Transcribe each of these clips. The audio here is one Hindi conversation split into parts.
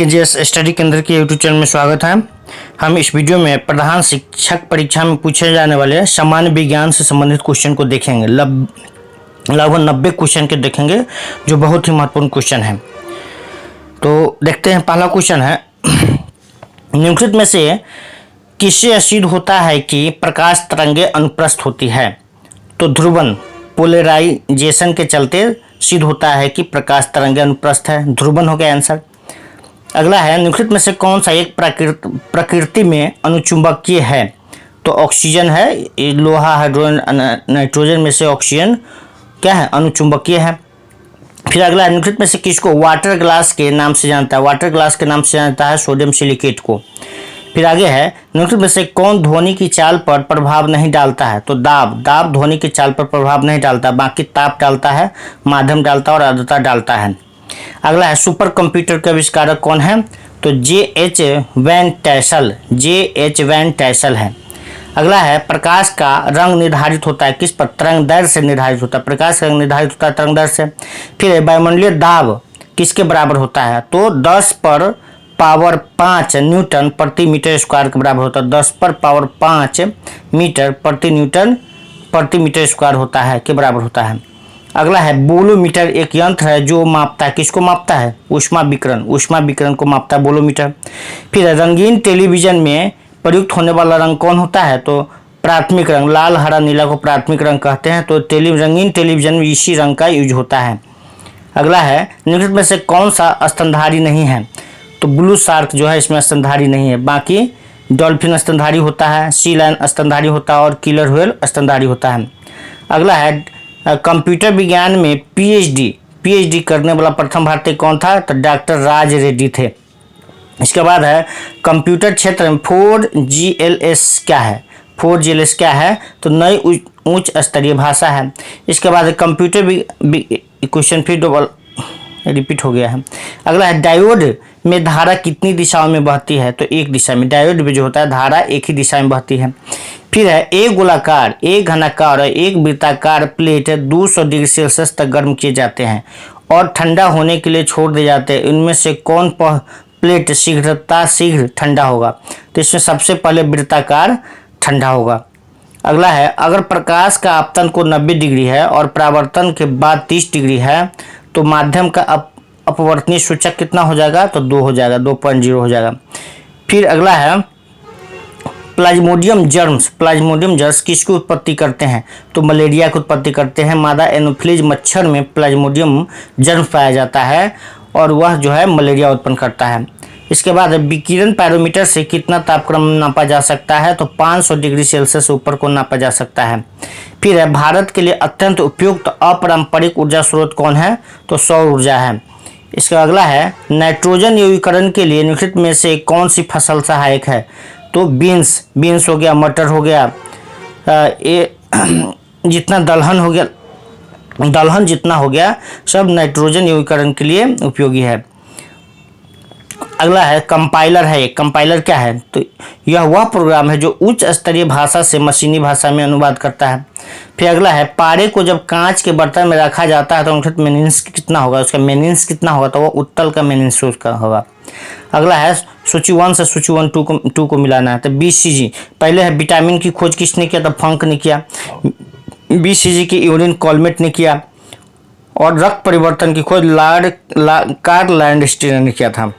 केजीएस स्टडी केंद्र के यूट्यूब चैनल में स्वागत है। हम इस वीडियो में प्रधान शिक्षक परीक्षा में पूछे जाने वाले सामान्य विज्ञान से संबंधित क्वेश्चन को देखेंगे। लगभग 90 क्वेश्चन के देखेंगे जो बहुत ही महत्वपूर्ण क्वेश्चन है। तो देखते हैं, पहला क्वेश्चन है, निम्नलिखित में से किससे सिद्ध होता है कि प्रकाश तरंगें अनुप्रस्थ होती है? तो ध्रुवन पोलराइजेशन के चलते सिद्ध होता है कि प्रकाश तरंगें अनुप्रस्थ है। ध्रुवन हो गया आंसर। अगला है, निम्नलिखित में से कौन सा एक प्रकृति में अनुचुंबकीय है? तो ऑक्सीजन है, लोहा, हाइड्रोजन, नाइट्रोजन में से ऑक्सीजन क्या है? अनुचुंबकीय है। फिर अगला है, निम्नलिखित में से किसको वाटर ग्लास के नाम से जानता है? वाटर ग्लास के नाम से जानता है सोडियम सिलिकेट को। फिर आगे है, निम्नलिखित में से कौन ध्वनि की चाल पर प्रभाव नहीं डालता है? तो दाब ध्वनि की चाल पर प्रभाव नहीं डालता, बाकी ताप डालता है, माध्यम डालता है और आर्द्रता डालता है। अगला है, सुपर कंप्यूटर के आविष्कारक कौन है? तो J.H. वैन टैसल है। अगला है, प्रकाश का रंग निर्धारित होता है किस पर? तरंग दैर्ध्य से निर्धारित होता है। प्रकाश का रंग निर्धारित होता है तरंग दैर्ध्य से। फिर वायुमंडलीय दाब किसके बराबर होता है? तो 10 पर पावर 5 न्यूटन प्रति मीटर स्क्वायर के बराबर होता है। 10 पर पावर 5 मीटर प्रति मीटर स्क्वायर होता है के बराबर होता है। अगला है, बोलोमीटर एक यंत्र है जो मापता है, किसको मापता है? ऊष्मा विकिरण को मापता है बोलोमीटर। फिर रंगीन टेलीविजन में प्रयुक्त होने वाला रंग कौन होता है? तो प्राथमिक रंग, लाल, हरा, नीला को प्राथमिक रंग कहते हैं। तो रंगीन टेलीविजन में इसी रंग का यूज होता है। अगला है, निम्नलिखित में से कौन सा स्तनधारी नहीं है? तो ब्लू शार्क जो है इसमें स्तनधारी नहीं है, बाकी डॉल्फिन स्तनधारी होता है, सी लायन स्तनधारी होता है और किलर व्हेल स्तनधारी होता है। अगला है, कंप्यूटर विज्ञान में पीएचडी करने वाला प्रथम भारतीय कौन था? तो डॉक्टर राज रेड्डी थे। इसके बाद है, कंप्यूटर क्षेत्र में 4GLS क्या है? 4GLS क्या है? तो नई उच्च स्तरीय भाषा है। इसके बाद कंप्यूटर क्वेश्चन फिर डबल रिपीट हो गया है। अगला है, डायोड में धारा कितनी दिशाओं में बहती है? तो एक दिशा में। डायोड में जो होता है धारा एक ही दिशा में बहती है। फिर है, एक गोलाकार, एक घनाकार और एक वृत्ताकार प्लेट 200 डिग्री सेल्सियस तक गर्म किए जाते हैं और ठंडा होने के लिए छोड़ दिए जाते हैं। इनमें से कौन प्लेट शीघ्र ठंडा होगा? तो इसमें सबसे पहले वृत्ताकार ठंडा होगा। अगला है, अगर प्रकाश का आपतन कोण 90 डिग्री है और परावर्तन के बाद 30 डिग्री है तो माध्यम का अपवर्तनीय सूचक कितना हो जाएगा? तो 2 हो जाएगा, 2.0 हो जाएगा। फिर अगला है, प्लाज्मोडियम जर्म्स किसकी उत्पत्ति करते हैं? तो मलेरिया की उत्पत्ति करते हैं। मादा एनोफ्िलीज मच्छर में प्लाज्मोडियम जर्म पाया जाता है और वह जो है मलेरिया उत्पन्न करता है। इसके बाद विकिरण पैरोमीटर से कितना तापक्रम नापा जा सकता है? तो 500 डिग्री सेल्सियस से ऊपर को नापा जा सकता है। फिर है, भारत के लिए अत्यंत उपयुक्त अपारंपरिक ऊर्जा स्रोत कौन है? तो सौर ऊर्जा है। इसका अगला है, नाइट्रोजन यौगिकरण के लिए निम्नलिखित में से कौन सी फसल सहायक है? तो बीन्स हो गया, मटर हो गया, जितना दलहन जितना हो गया सब नाइट्रोजन यौगिकरण के लिए उपयोगी है। अगला है, कंपाइलर क्या है? तो यह वह प्रोग्राम है जो उच्च स्तरीय भाषा से मशीनी भाषा में अनुवाद करता है। फिर अगला है, पारे को जब कांच के बर्तन में रखा जाता है तो उनका मेनिन्स कितना होगा? उसका मेनिन्स कितना होगा? तो वह उत्तल का मेनिन्स उसका होगा। अगला है, सूची 1 से सूची 2 को मिलाना है। तो BCG पहले है, विटामिन की खोज किसने किया? तो फंक ने किया। BCG की यूरिन कॉलमेट ने किया और रक्त परिवर्तन की खोज कार्ल लैंडस्टीनर ने किया था।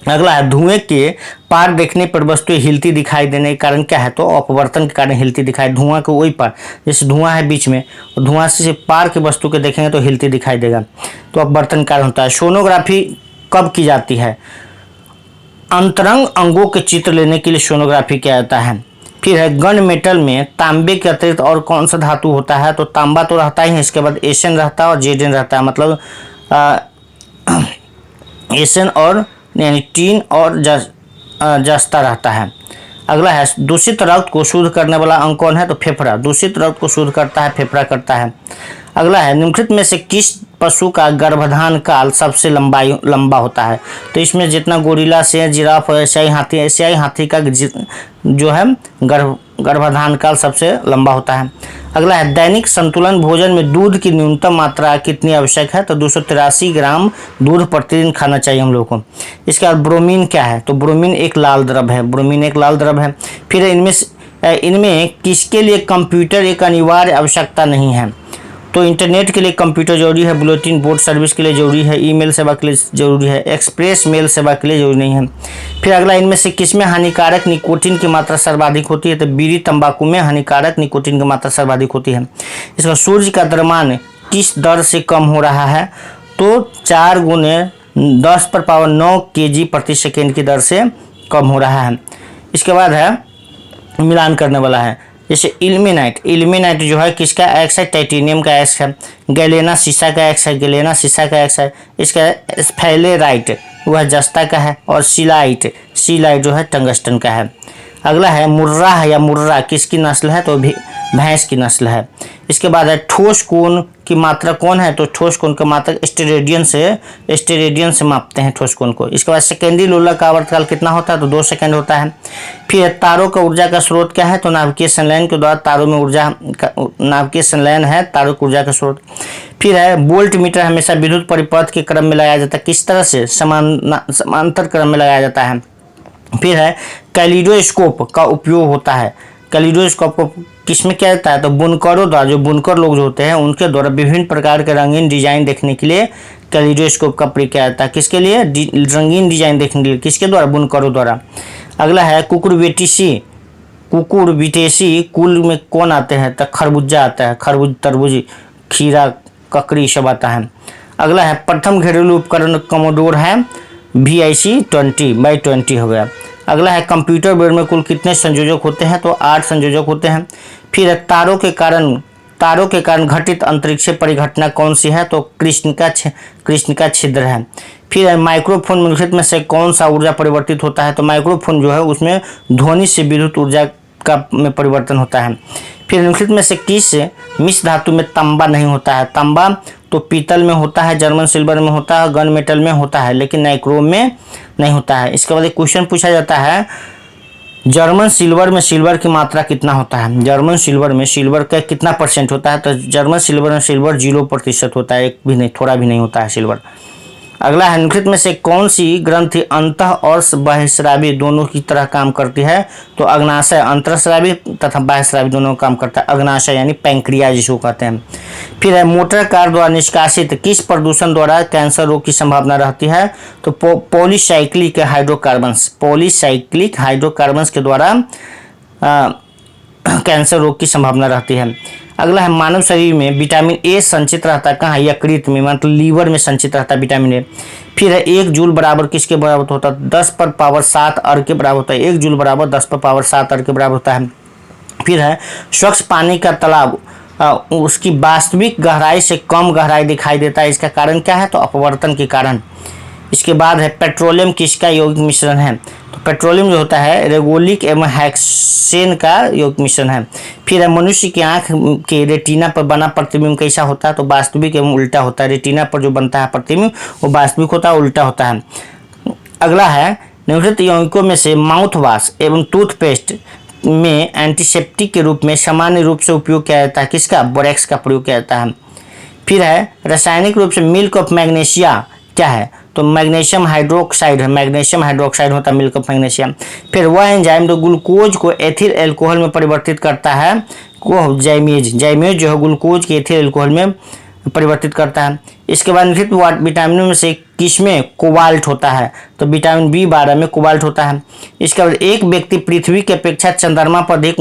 अगला है, धुएं के पार देखने पर वस्तुएं हिलती दिखाई देने के कारण क्या है? तो अपवर्तन के कारण हिलती दिखाई। धुआं के वही पार, जैसे धुआं है बीच में और धुआं से पार के वस्तु के देखेंगे तो हिलती दिखाई देगा, तो अपवर्तन कारण होता है। सोनोग्राफी कब की जाती है? अंतरंग अंगों के चित्र लेने के लिए सोनोग्राफी किया जाता है। फिर है, गन मेटल में तांबे के अतिरिक्त और कौन सा धातु होता है? तो तांबा तो रहता ही है, इसके बाद एसन रहता है और जेडन रहता है, मतलब एसन और यानी टीन और जस्ता रहता है। अगला है, दूषित रक्त को शुद्ध करने वाला अंग कौन है? तो फेफड़ा। दूषित रक्त को शुद्ध करता है फेफड़ा करता है। अगला है, निम्नलिखित में से किस पशु का गर्भाधान काल सबसे लंबा होता है। तो इसमें जितना गोरिल्ला से जिराफ एशियाई हाथी का जो है गर्भाधान काल सबसे लंबा होता है। अगला है दैनिक संतुलन भोजन में दूध की न्यूनतम मात्रा कितनी आवश्यक है? तो 283 ग्राम दूध प्रतिदिन खाना चाहिए हम लोग को। इसके बाद ब्रोमीन क्या है? तो ब्रोमीन एक लाल द्रव है। ब्रोमीन एक लाल द्रव है। फिर इनमें किसके लिए कंप्यूटर एक अनिवार्य आवश्यकता नहीं है? तो इंटरनेट के लिए कंप्यूटर जरूरी है, बुलेटिन बोर्ड सर्विस के लिए जरूरी है, ईमेल सेवा के लिए जरूरी है, एक्सप्रेस मेल सेवा के लिए जरूरी नहीं है। फिर अगला, इनमें से किसमें हानिकारक निकोटीन की मात्रा सर्वाधिक होती है? तो बीड़ी तंबाकू में हानिकारक निकोटीन की मात्रा सर्वाधिक होती है। इसका सूर्य का द्रव्यमान किस दर से कम हो रहा है? तो 4 × 10⁻9 kg प्रति सेकेंड की दर से कम हो रहा है। इसके बाद है मिलान करने वाला है, जैसे इल्मेनाइट जो है किसका एक्स है? टाइटेनियम का एक्स है। गैलेना शीशा का एक्स है। गैलेना शीशा का एक्स है। इसका स्फेलेराइट वह जस्ता का है। और सीलाइट जो है टंगस्टन का है। अगला है मुर्रा किसकी नस्ल है? तो भैंस की नस्ल है। इसके बाद है ठोस कोण की मात्रा कौन है? तो ठोस कोण की मात्रा स्टेरेडियन से मापते हैं ठोस कोण को। इसके बाद सेकेंडरी लोलक का आवर्तकाल कितना होता है? तो 2 सेकंड होता है। फिर तारों का ऊर्जा का स्रोत क्या है? तो नाभिकीय संलयन के द्वारा तारों में नाभिकीय संलयन है तारों की ऊर्जा का स्रोत। फिर है वोल्ट मीटर हमेशा विद्युत परिपथ के क्रम में लगाया जाता है। किस तरह से? समांतर क्रम में लगाया जाता है। फिर है कैलिडोस्कोप का उपयोग होता है। कैलिडोस्कोप को किसमें किया जाता है? तो बुनकरों द्वारा, जो बुनकर लोग जो होते हैं उनके द्वारा विभिन्न प्रकार के रंगीन डिजाइन देखने के लिए कैलिडोस्कोप का प्रयोग किया जाता है। किसके लिए? रंगीन डिजाइन देखने के लिए। किसके द्वारा? बुनकरों द्वारा। अगला है कुकुरबिटेसी कुल में कौन आते हैं? तो खरबूजा आता है। खरबूज, तरबूज, खीरा, ककड़ी सब आता है। अगला है प्रथम घरेलू उपकरण कमोडोर है VIC 20/20 हो गया। अगला है कंप्यूटर बोर्ड में कुल कितने संयोजक होते हैं? तो 8 संयोजक होते हैं। फिर है तारों के कारण घटित अंतरिक्षीय परिघटना कौन सी है? तो कृष्णिका छिद्र है। फिर है माइक्रोफोन निम्नलिखित में से कौन सा ऊर्जा परिवर्तित होता है? तो माइक्रोफोन जो है उसमें ध्वनि से विद्युत ऊर्जा में परिवर्तन होता है। फिर निम्नलिखित में से किस मिश्र धातु में तांबा नहीं होता है? तांबा तो पीतल में होता है, जर्मन सिल्वर में होता है, गन मेटल में होता है, लेकिन नाइक्रोम में नहीं होता है। इसके बाद एक क्वेश्चन पूछा जाता है, जर्मन सिल्वर में सिल्वर की मात्रा कितना होता है? जर्मन सिल्वर में सिल्वर का कितना % होता है? तो जर्मन सिल्वर में सिल्वर 0% होता है, एक भी नहीं, थोड़ा भी नहीं होता है सिल्वर। अगला है निम्नलिखित में से कौन सी ग्रंथि अंतः और बहिःस्रावी दोनों की तरह काम करती है? तो अग्नाशय अंतःस्रावी तथा बाह्यस्रावी दोनों काम करता है। अग्नाशय यानी पैंक्रियाज जिसको कहते हैं। फिर है मोटर कार द्वारा निष्कासित किस प्रदूषण द्वारा कैंसर रोग की संभावना रहती है? तो पॉलीसाइक्लिक हाइड्रोकार्बन्स के द्वारा कैंसर रोग की संभावना रहती है। अगला है मानव शरीर में विटामिन ए संचित रहता है कहाँ? यकृत में, मतलब लीवर में संचित रहता है विटामिन ए। फिर है 1 जूल बराबर किसके बराबर होता है? 10⁻7 अर्घ के बराबर होता है। 1 जूल बराबर 10⁻7 अर्घ के बराबर होता है। फिर है स्वच्छ पानी का तालाब उसकी वास्तविक गहराई से कम गहराई दिखाई देता है, इसका कारण क्या है? तो अपवर्तन के कारण। इसके बाद है पेट्रोलियम किसका यौगिक मिश्रण है? तो पेट्रोलियम जो होता है रेगोलिक एवं हेक्सेन का यौगिक मिश्रण है। फिर है मनुष्य की आंख के रेटिना पर बना प्रतिबिंब कैसा होता है? तो वास्तविक एवं उल्टा होता है। रेटिना पर जो बनता है प्रतिबिंब वो वास्तविक होता है, उल्टा होता है। अगला है निम्नलिखित यौगिकों में से माउथ वॉश एवं टूथपेस्ट में एंटीसेप्टिक के रूप में सामान्य रूप से उपयोग किया जाता है किसका? बोरेक्स का प्रयोग किया जाता है। फिर है रासायनिक रूप से मिल्क ऑफ मैग्नीशिया क्या है? तो मैग्नीशियम हाइड्रोक्साइड है। मैग्नीशियम हाइड्रोक्साइड होता है मिल्क ऑफ मैग्नीशियम। फिर वह एंजाइम जो ग्लूकोज को एथिल एल्कोहल में परिवर्तित करता है वो जाइमेज जो है ग्लूकोज के एथिल एल्कोहल में परिवर्तित करता है। इसके बाद निम्नलिखित विटामिनों में से किसमें कोबाल्ट होता है? तो विटामिन B12 में कोबाल्ट होता है। इसके बाद एक व्यक्ति पृथ्वी की अपेक्षा चंद्रमा पर अधिक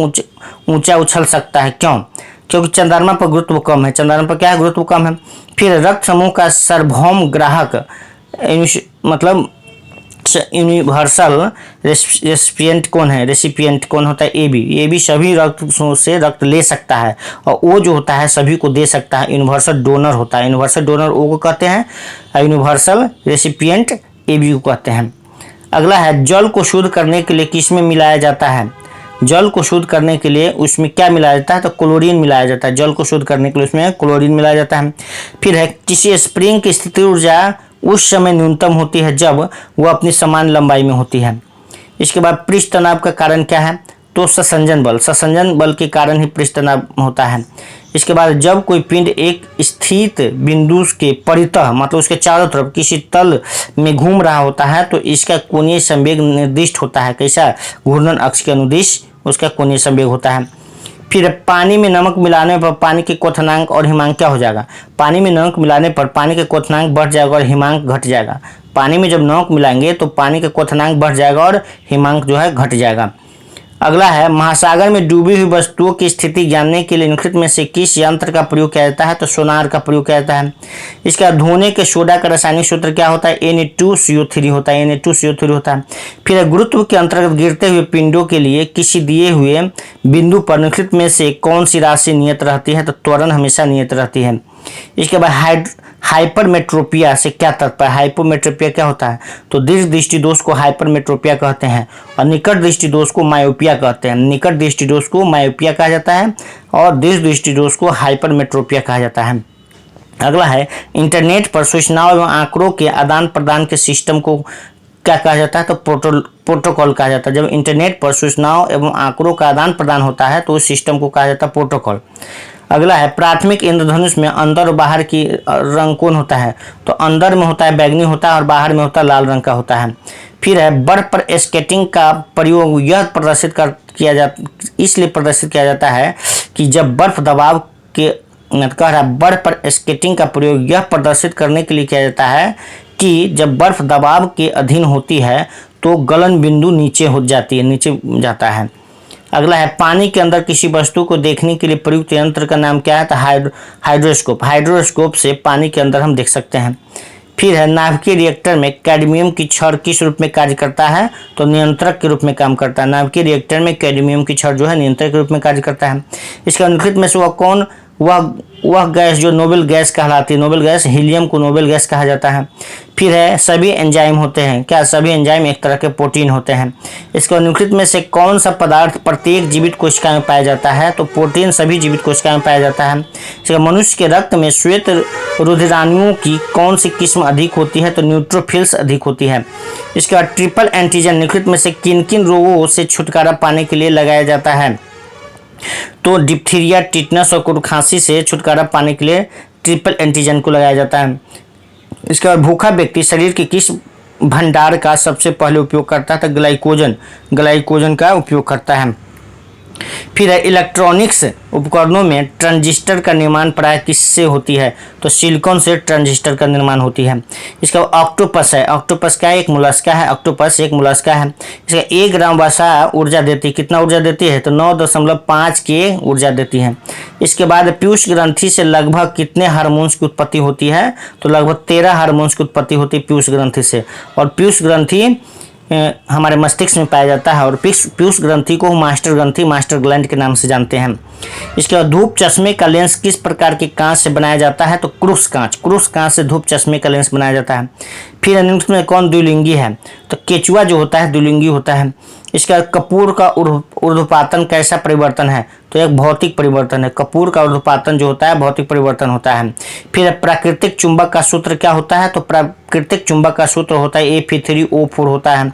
ऊंचा उछल सकता है, क्यों? क्योंकि चंद्रमा पर गुरुत्व कम है। चंद्रमा पर क्या है? गुरुत्व कम है। फिर रक्त समूह का सार्वभौम ग्राहक मतलब यूनिवर्सल रेसिपिएंट कौन है? रेसिपिएंट कौन होता है? AB सभी रक्त से रक्त ले सकता है और O जो होता है सभी को दे सकता है, यूनिवर्सल डोनर होता है। यूनिवर्सल डोनर O को कहते हैं, यूनिवर्सल रेसिपिएंट AB को कहते हैं। अगला है जल को शुद्ध करने के लिए किस में मिलाया जाता है? जल को शुद्ध करने के लिए उसमें क्या मिलाया जाता है, तो क्लोरीन मिलाया जाता है। जल को शुद्ध करने के लिए उसमें क्लोरीन मिलाया जाता है। फिर है किसी स्प्रिंग की स्थिति ऊर्जा उस समय न्यूनतम होती है जब वह अपनी समान लंबाई में होती है। इसके बाद पृष्ठ तनाव का कारण क्या है, तो ससंजन बल के कारण ही पृष्ठ तनाव होता है। इसके बाद जब कोई पिंड एक स्थित बिंदु के परितः मतलब उसके चारों तरफ किसी तल में घूम रहा होता है तो इसका कोणीय संवेग निर्दिष्ट होता है। कैसा, घूर्णन अक्ष के अनुदिश उसका कोणीय संवेग होता है। फिर पानी में नमक मिलाने पर पानी के क्वथनांक और हिमांक क्या हो जाएगा, पानी में नमक मिलाने पर पानी के क्वथनांक बढ़ जाएगा और हिमांक घट जाएगा। पानी में जब नमक मिलाएंगे तो पानी का क्वथनांक बढ़ जाएगा और हिमांक जो है घट जाएगा। अगला है महासागर में डूबी हुई वस्तुओं की स्थिति जानने के लिए निम्नलिखित में से किस यंत्र का प्रयोग किया जाता है, तो सोनार का प्रयोग किया जाता है। इसका धोने के सोडा का रासायनिक सूत्र क्या होता है, Na2CO3 होता है, Na2CO3 होता है। फिर गुरुत्व के अंतर्गत गिरते हुए पिंडों के लिए किसी दिए हुए बिंदु पर निम्नलिखित में से कौन सी राशि नियत रहती है, तो त्वरण हमेशा नियत रहती है। इसके बाद हाइपरमेट्रोपिया से क्या तात्पर्य, हाइपोमेट्रोपिया क्या होता है, तो दीर्घ दृष्टि दोष को हाइपरमेट्रोपिया कहते हैं और निकट दृष्टि दोष को मायोपिया कहते हैं। निकट दृष्टि दोष को मायोपिया कहा जाता है और दीर्घ दृष्टि दोष को हाइपरमेट्रोपिया कहा जाता है। अगला है इंटरनेट पर सूचनाओं एवं आंकड़ों के आदान प्रदान के सिस्टम को क्या कहा जाता है, तो प्रोटोकॉल कहा जाता है। जब इंटरनेट पर सूचनाओं एवं आंकड़ों का आदान प्रदान होता है तो उस सिस्टम को कहा जाता है प्रोटोकॉल। अगला है प्राथमिक इंद्रधनुष में अंदर और बाहर की रंग कौन होता है, तो अंदर में होता है बैगनी होता है और बाहर में होता है लाल रंग का होता है। फिर है बर्फ पर स्केटिंग का प्रयोग यह इसलिए प्रदर्शित किया जाता है कि जब बर्फ दबाव के बर्फ पर स्केटिंग का प्रयोग यह प्रदर्शित करने के लिए किया जाता है कि जब बर्फ दबाव के अधीन होती है तो गलन बिंदु नीचे जाता है। अगला है पानी के अंदर किसी वस्तु को देखने के लिए प्रयुक्त यंत्र का नाम क्या है, तो हाइड्रोस्कोप। हाइड्रोस्कोप से पानी के अंदर हम देख सकते हैं। फिर है नाभिकीय रिएक्टर में कैडमियम की छड़ किस रूप में कार्य करता है, तो नियंत्रक के रूप में काम करता है। नाभिकीय रिएक्टर में कैडमियम की छड़ जो है नियंत्रक के रूप में कार्य करता है। इसका निम्नलिखित में से वह गैस जो नोबेल गैस कहलाती है, नोबेल गैस, हीलियम को नोबेल गैस कहा जाता है। फिर है सभी एंजाइम होते हैं, क्या सभी एंजाइम एक तरह के प्रोटीन होते हैं। इसके निम्नलिखित में से कौन सा पदार्थ प्रत्येक जीवित कोशिका में पाया जाता है, तो प्रोटीन सभी जीवित कोशिका में पाया जाता है। इसका मनुष्य के रक्त में श्वेत रुधिराणुओं की कौन सी किस्म अधिक होती है, तो न्यूट्रोफिल्स अधिक होती है। इसके बाद ट्रिपल एंटीजन निम्नलिखित में से किन किन रोगों से छुटकारा पाने के लिए लगाया जाता है, तो डिप्थीरिया, टिटनस और खांसी से छुटकारा पाने के लिए ट्रिपल एंटीजन को लगाया जाता है। इसके बाद भूखा व्यक्ति शरीर के किस भंडार का सबसे पहले उपयोग करता है, तो ग्लाइकोजन का उपयोग करता है। फिर है इलेक्ट्रॉनिक्स उपकरणों में ट्रांजिस्टर का निर्माण प्राय किससे होती है, तो सिलिकॉन से ट्रांजिस्टर का निर्माण होती है। इसका ऑक्टोपस है, ऑक्टोपस क्या है, एक मोलस्का है। ऑक्टोपस एक मोलस्का है। इसका 1 ग्राम वसा ऊर्जा देती है, कितना ऊर्जा देती है, तो 9.5 के ऊर्जा देती है। इसके बाद पीयूष ग्रंथि से लगभग कितने हार्मोन्स की उत्पत्ति होती है, तो लगभग 13 हार्मोन्स की उत्पत्ति होती है पीयूष ग्रंथि से। और पीयूष ग्रंथि हमारे मस्तिष्क में पाया जाता है और पीयूष ग्रंथि को मास्टर ग्लैंड के नाम से जानते हैं। इसके बाद धूप चश्मे का लेंस किस प्रकार के कांच से बनाया जाता है, तो क्रूस कांच से धूप चश्मे का लेंस बनाया जाता है। फिर निम्न में कौन द्विलिंगी है, तो केचुआ जो होता है द्विलिंगी होता है। इसका कपूर का ऊर्ध्वपातन कैसा परिवर्तन है, तो एक भौतिक परिवर्तन है। कपूर का ऊर्ध्वपातन जो होता है भौतिक परिवर्तन होता है। फिर प्राकृतिक चुंबक का सूत्र क्या होता है, तो प्राकृतिक चुंबक का सूत्र होता है Fe3O4 होता है।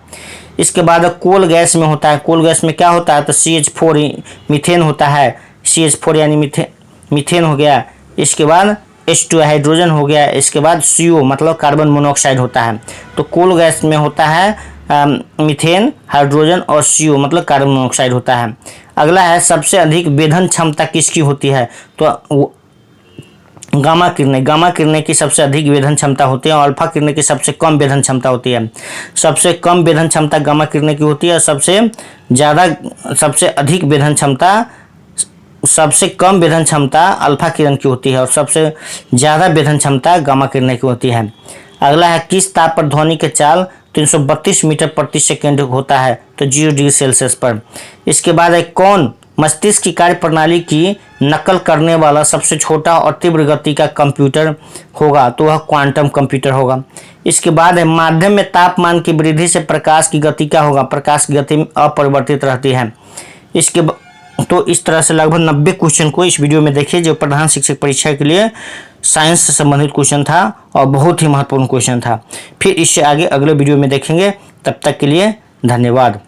इसके बाद कोल गैस में होता है, कोल गैस में क्या होता है, तो CH4 मीथेन होता है। CH4 यानी मीथेन हो गया। इसके बाद H2 हाइड्रोजन हो गया। इसके बाद CO मतलब कार्बन मोनोऑक्साइड होता है। तो कोल गैस में होता है मीथेन, हाइड्रोजन और CO मतलब कार्बन मोनोऑक्साइड होता है। अगला है सबसे अधिक वेधन क्षमता किसकी होती है, तो गामा किरणें की सबसे अधिक वेधन क्षमता होती है और अल्फा किरणें की सबसे कम वेधन क्षमता होती है। सबसे कम वेधन क्षमता गामा किरणें की होती है, सबसे अधिक वेधन क्षमता सबसे कम वेधन क्षमता अल्फा किरण की होती है और सबसे ज़्यादा वेधन क्षमता गामा किरणें की होती है। अगला है किस ताप पर ध्वनि के चाल 332 मीटर प्रति सेकेंड होता है, तो 0 डिग्री सेल्सियस पर। इसके बाद है कौन मस्तिष्क की कार्य प्रणाली की नकल करने वाला सबसे छोटा और तीव्र गति का कंप्यूटर होगा, तो वह क्वांटम कंप्यूटर होगा। इसके बाद है माध्यम में तापमान की वृद्धि से प्रकाश की गति क्या होगा, प्रकाश की गति अपरिवर्तित रहती है। तो इस तरह से लगभग 90 क्वेश्चन को इस वीडियो में देखिए, जो प्रधान शिक्षक परीक्षा के लिए साइंस से संबंधित क्वेश्चन था और बहुत ही महत्वपूर्ण क्वेश्चन था। फिर इससे आगे अगले वीडियो में देखेंगे। तब तक के लिए धन्यवाद।